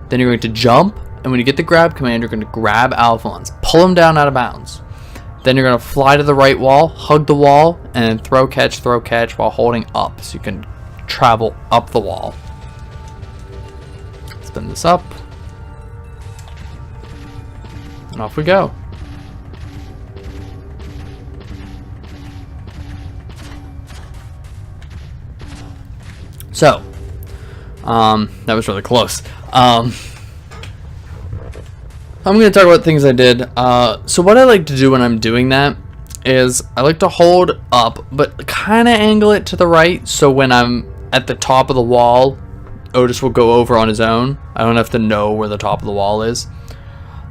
Then you're going to jump, and when you get the grab command, you're going to grab Alphonse, pull him down out of bounds. Then you're going to fly to the right wall, hug the wall, and throw catch while holding up, so you can travel up the wall. Spin this up. And off we go. So, that was really close. I'm going to talk about things I did. So what I like to do when I'm doing that is I like to hold up, but kind of angle it to the right, so when I'm at the top of the wall, Otis will go over on his own. I don't have to know where the top of the wall is.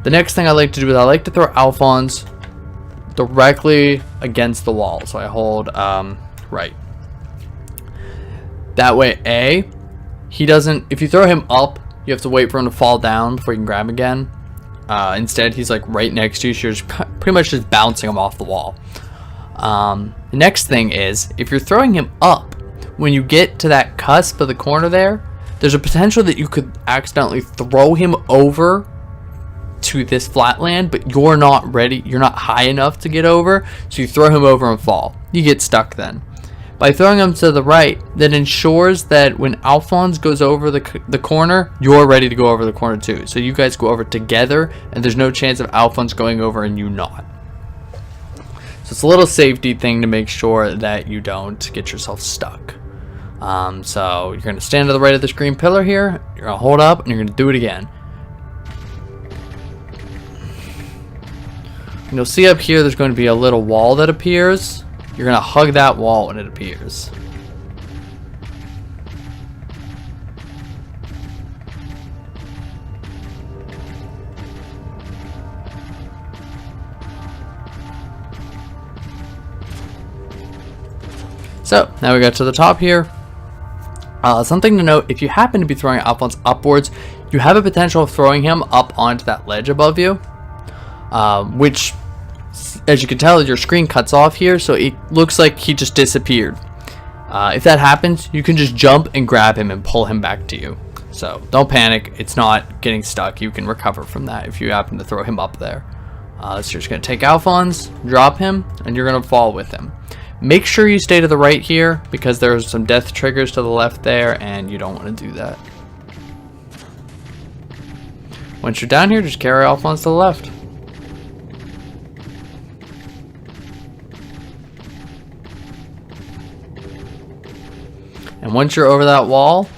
The next thing I like to do is I like to throw Alphonse directly against the wall. So I hold right. That way, he doesn't, if you throw him up, you have to wait for him to fall down before you can grab him again. Instead, he's like right next to you, so you're just pretty much just bouncing him off the wall. The next thing is, if you're throwing him up, when you get to that cusp of the corner there, there's a potential that you could accidentally throw him over to this flatland, but you're not ready, you're not high enough to get over, so you throw him over and fall. You get stuck then. By throwing him to the right, that ensures that when Alphonse goes over the corner, you're ready to go over the corner too. So you guys go over together, and there's no chance of Alphonse going over and you not. So it's a little safety thing to make sure that you don't get yourself stuck. So you're going to stand to the right of this green pillar here, you're going to hold up, and you're going to do it again. And you'll see up here there's going to be a little wall that appears. You're going to hug that wall when it appears. So now we got to the top here. Something to note, if you happen to be throwing Alphonse upwards, you have a potential of throwing him up onto that ledge above you. Which, as you can tell, your screen cuts off here, so it looks like he just disappeared. If that happens, you can just jump and grab him and pull him back to you. So don't panic, it's not getting stuck. You can recover from that if you happen to throw him up there. So you're just going to take Alphonse, drop him, and you're going to fall with him. Make sure you stay to the right here, because there's some death triggers to the left there, and you don't want to do that. Once you're down here, just carry Alphonse to the left. And once you're over that wall,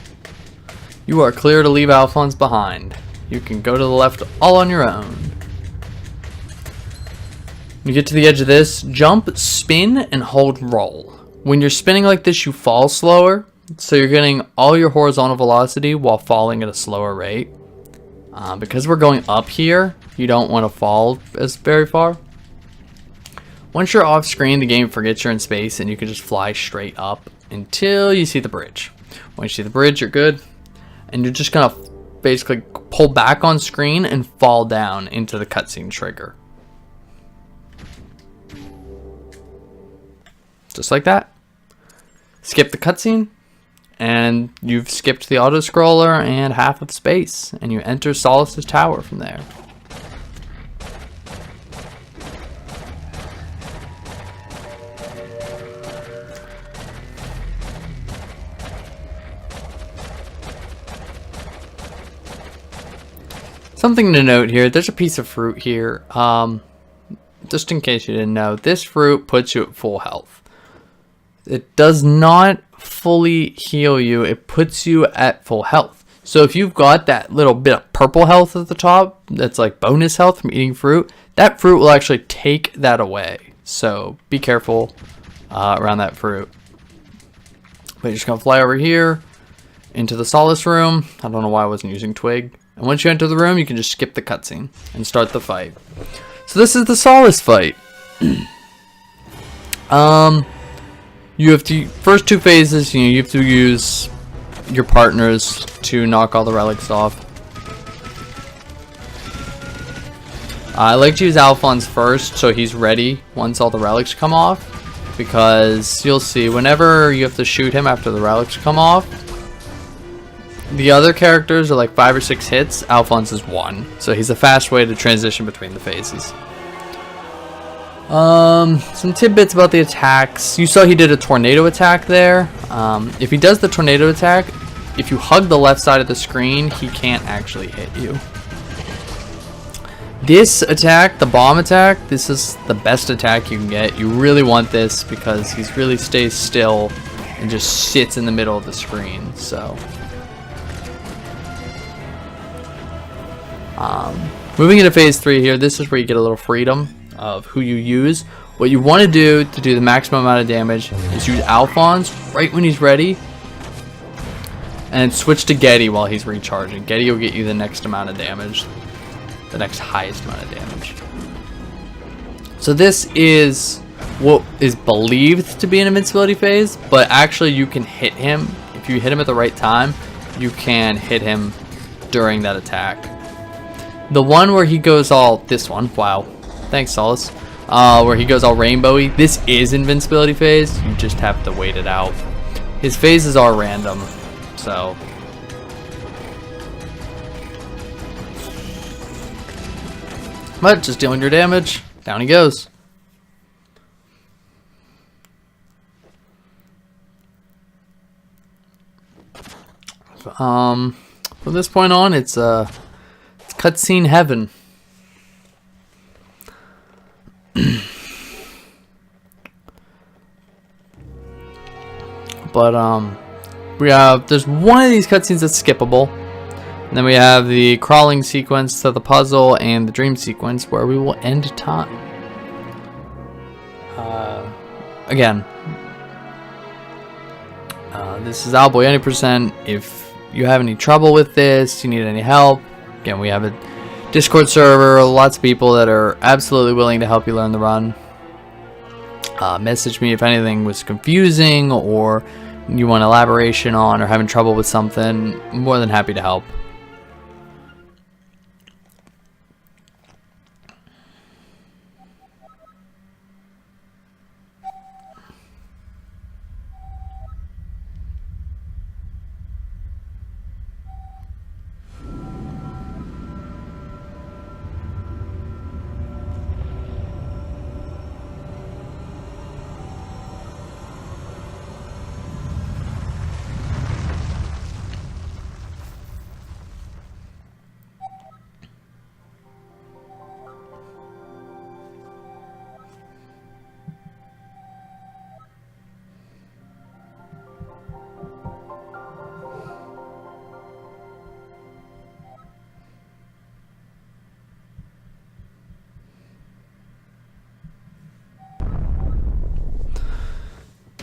you are clear to leave Alphonse behind. You can go to the left all on your own. When you get to the edge of this, jump, spin, and hold roll. When you're spinning like this, you fall slower, so you're getting all your horizontal velocity while falling at a slower rate. Because we're going up here, you don't want to fall as very far. Once you're off screen, the game forgets you're in space and you can just fly straight up until you see the bridge. Once you see the bridge, you're good, and you're just gonna basically pull back on screen and fall down into the cutscene trigger. Just like that. Skip the cutscene, and you've skipped the auto scroller and half of space, and you enter Solace's tower from there. Something to note here, there's a piece of fruit here. Just in case you didn't know, this fruit puts you at full health. It does not fully heal you, it puts you at full health. So if you've got that little bit of purple health at the top, that's like bonus health from eating fruit, that fruit will actually take that away. So be careful around that fruit. But you're just gonna fly over here into the Solace room. I don't know why I wasn't using Twig. And once you enter the room, you can just skip the cutscene and start the fight. So this is the Solace fight. You have to, first two phases, you have to use your partners to knock all the relics off. I like to use Alphonse first, so he's ready once all the relics come off. Because you'll see, whenever you have to shoot him after the relics come off, the other characters are like 5 or 6 hits, Alphonse is 1. So he's a fast way to transition between the phases. Some tidbits about the attacks. You saw he did a tornado attack there. If he does the tornado attack, if you hug the left side of the screen, he can't actually hit you. This attack, the bomb attack, this is the best attack you can get. You really want this because he really stays still and just sits in the middle of the screen. So, moving into phase 3 here, this is where you get a little freedom of who you use. What you want to do the maximum amount of damage is use Alphonse right when he's ready, and switch to Getty while he's recharging. Getty will get you the next amount of damage, the next highest amount of damage. So this is what is believed to be an invincibility phase, but actually you can hit him. If you hit him at the right time, you can hit him during that attack. The one where he goes all, this one, wow, thanks Solace, where he goes all rainbowy, this is invincibility phase. You just have to wait it out. His phases are random, so but just dealing your damage, down he goes. From this point on, it's cutscene heaven. But there's one of these cutscenes that's skippable. And then we have the crawling sequence to the puzzle and the dream sequence where we will end time. Again, this is Owlboy Any %. If you have any trouble with this, you need any help, again, we have a Discord server, lots of people that are absolutely willing to help you learn the run. Message me if anything was confusing or you want elaboration on or having trouble with something. I'm more than happy to help.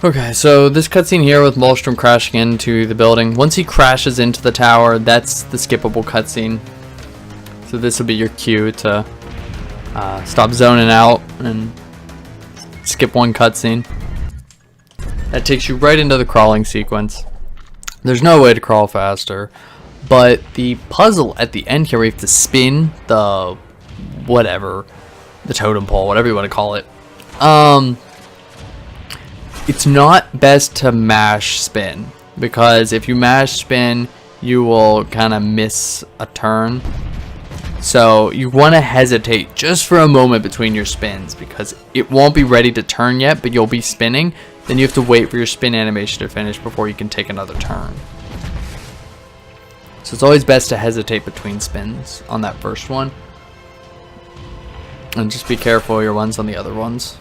Okay, so this cutscene here with Maelstrom crashing into the building. Once he crashes into the tower, that's the skippable cutscene. So this will be your cue to stop zoning out and skip one cutscene. That takes you right into the crawling sequence. There's no way to crawl faster, but the puzzle at the end here, where you have to spin the the totem pole, whatever you want to call it. It's not best to mash spin, because if you mash spin, you will kind of miss a turn. So you want to hesitate just for a moment between your spins, because it won't be ready to turn yet, but you'll be spinning. Then you have to wait for your spin animation to finish before you can take another turn. So it's always best to hesitate between spins on that first one. And just be careful of your ones on the other ones.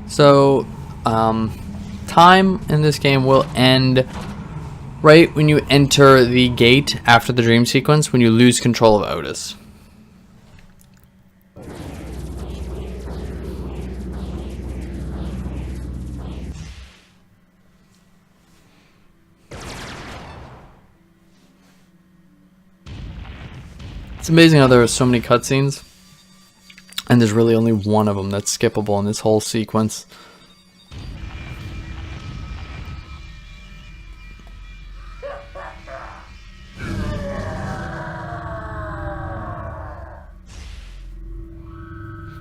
So, time in this game will end right when you enter the gate after the dream sequence, when you lose control of Otis. It's amazing how there are so many cutscenes. And there's really only one of them that's skippable in this whole sequence.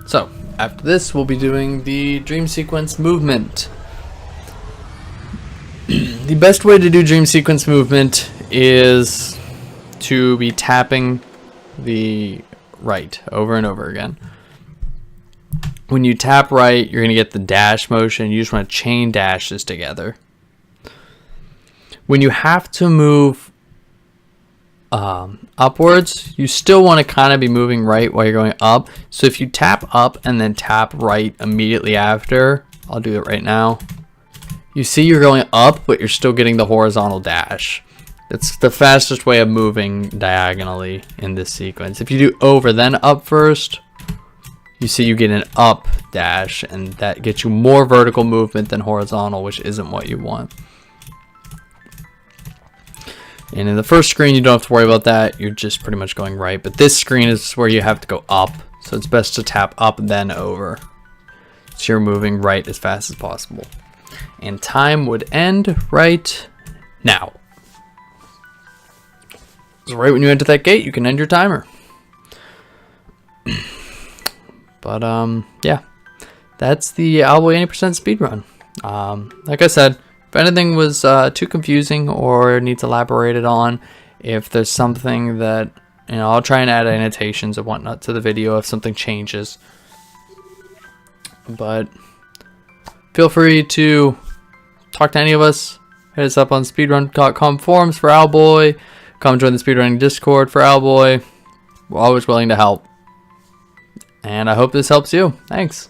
So, after this, we'll be doing the dream sequence movement. The best way to do dream sequence movement is to be tapping the right over and over again. When you tap right, you're going to get the dash motion. You just want to chain dashes together. When you have to move upwards, you still want to kind of be moving right while you're going up. So if you tap up and then tap right immediately after, I'll do it right now. You see you're going up, but you're still getting the horizontal dash. That's the fastest way of moving diagonally in this sequence. If you do over then up first, you see you get an up dash, and that gets you more vertical movement than horizontal, which isn't what you want. And in the first screen, you don't have to worry about that. You're just pretty much going right. But this screen is where you have to go up. So it's best to tap up, then over. So you're moving right as fast as possible. And time would end right now. So right when you enter that gate, you can end your timer. But yeah, that's the Owlboy Any speedrun. Like I said, if anything was too confusing or needs elaborated on, if there's something that, you know, I'll try and add annotations and whatnot to the video if something changes. But feel free to talk to any of us. Hit us up on speedrun.com forums for Owlboy. Come join the speedrunning Discord for Owlboy. We're always willing to help. And I hope this helps you. Thanks.